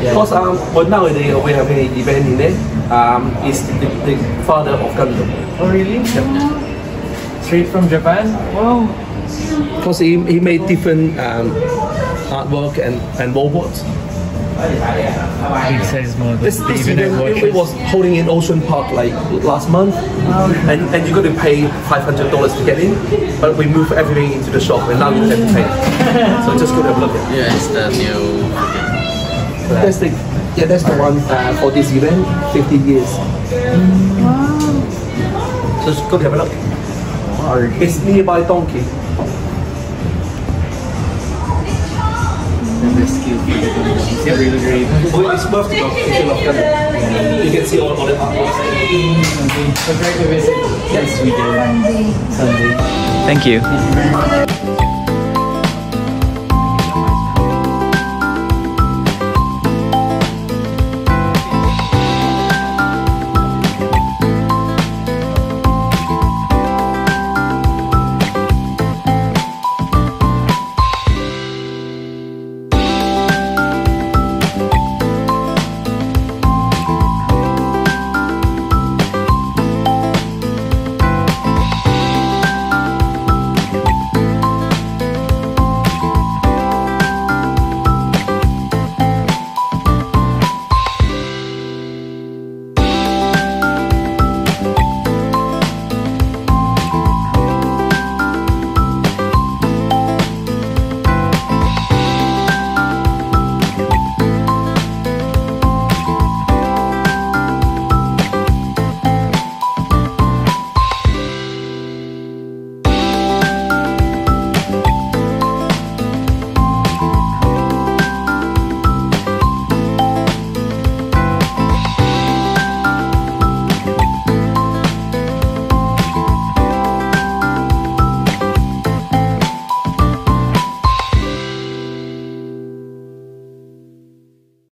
Because but nowadays we have an event in it. Is the father of Gundam. Oh really? Yep. Straight from Japan? Wow. Because he made different artwork and robots. Big size model. This event it was holding in Ocean Park like last month, and you got to pay $500 to get in. But we moved everything into the shop, and now you don't have to pay. So just go to look at it. Yeah, it's the new. That's the one for this event, 50 years. Wow. So just go to have a look. It's nearby Donkey. And the skill for the Gundam. It's really great. Well, it's worth to go if you love Gundam. You can see all the artworks. So try to visit next weekend. Sunday. Sunday. Thank you. Thank you very much.